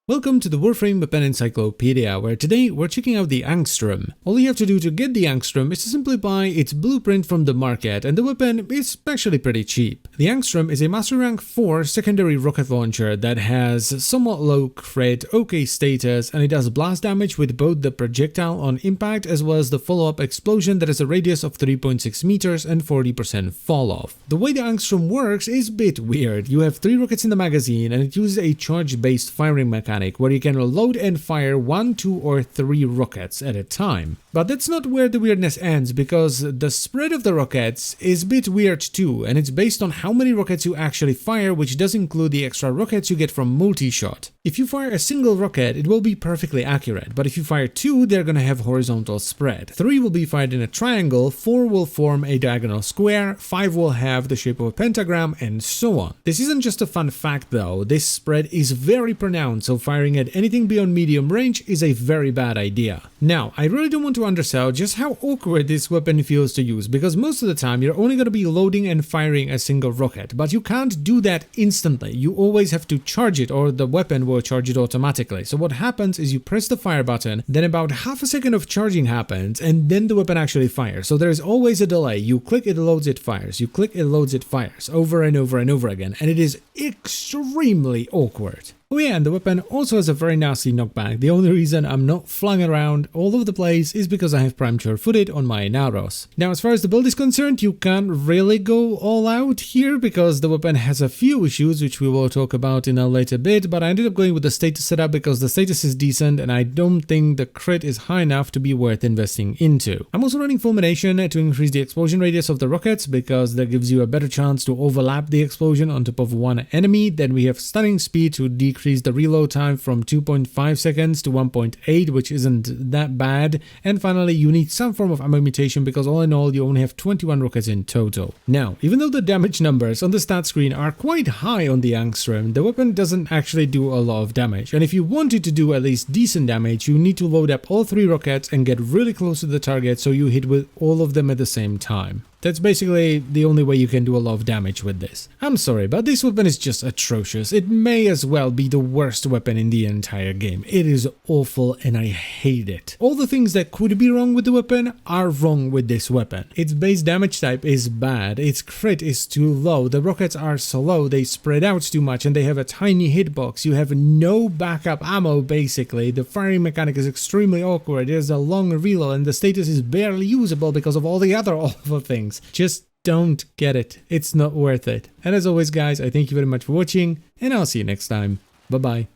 Welcome to the Warframe weapon Encyclopedia, where today we're checking out the Angstrum. All you have to do to get the Angstrum is to simply buy its blueprint from the market, and the weapon is actually pretty cheap. The Angstrum is a Master Rank 4 secondary rocket launcher that has somewhat low crit, okay status, and it does blast damage with both the projectile on impact as well as the follow-up explosion that has a radius of 3.6 meters and 40% fall off. The way the Angstrum works is a bit weird. You have 3 rockets in the magazine and it uses a charge-based firing mechanic where you can load and fire 1, 2, or 3 rockets at a time. But that's not where the weirdness ends, because the spread of the rockets is a bit weird too, and it's based on how many rockets you actually fire, which does include the extra rockets you get from multi-shot. If you fire a single rocket, it will be perfectly accurate, but if you fire 2, they're gonna have horizontal spread. 3 will be fired in a triangle, 4 will form a diagonal square, 5 will have the shape of a pentagram, and so on. This isn't just a fun fact though, this spread is very pronounced, so firing at anything beyond medium range is a very bad idea. Now, I really don't want to undersell just how awkward this weapon feels to use, because most of the time you're only going to be loading and firing a single rocket, but you can't do that instantly. You always have to charge it, or the weapon will charge it automatically. So what happens is you press the fire button, then about half a second of charging happens, and then the weapon actually fires. So there's always a delay. You click, it loads, it fires. You click, it loads, it fires, over and over and over again, and it is extremely awkward. Oh yeah, and the weapon also has a very nasty knockback. The only reason I'm not flung around all over the place is because I have prime footed on my Nauros. Now, as far as the build is concerned, you can't really go all out here because the weapon has a few issues, which we will talk about in a later bit, but I ended up going with the status setup because the status is decent and I don't think the crit is high enough to be worth investing into. I'm also running fulmination to increase the explosion radius of the rockets because that gives you a better chance to overlap the explosion on top of one enemy. Then we have stunning speed to decrease the reload time from 2.5 seconds to 1.8, which isn't that bad. And finally, you need some form of ammo mutation because all in all, you only have 21 rockets in total. Now, even though the damage numbers on the stat screen are quite high on the Angstrum, the weapon doesn't actually do a lot of damage. And if you wanted to do at least decent damage, you need to load up all 3 rockets and get really close to the target so you hit with all of them at the same time. That's basically the only way you can do a lot of damage with this. I'm sorry, but this weapon is just atrocious. It may as well be the worst weapon in the entire game. It is awful and I hate it. All the things that could be wrong with the weapon are wrong with this weapon. Its base damage type is bad, its crit is too low, the rockets are slow, they spread out too much and they have a tiny hitbox. You have no backup ammo basically, the firing mechanic is extremely awkward, there's a long reload and the status is barely usable because of all the other awful things. Just don't get it. It's not worth it. And as always guys, I thank you very much for watching and I'll see you next time. Bye bye.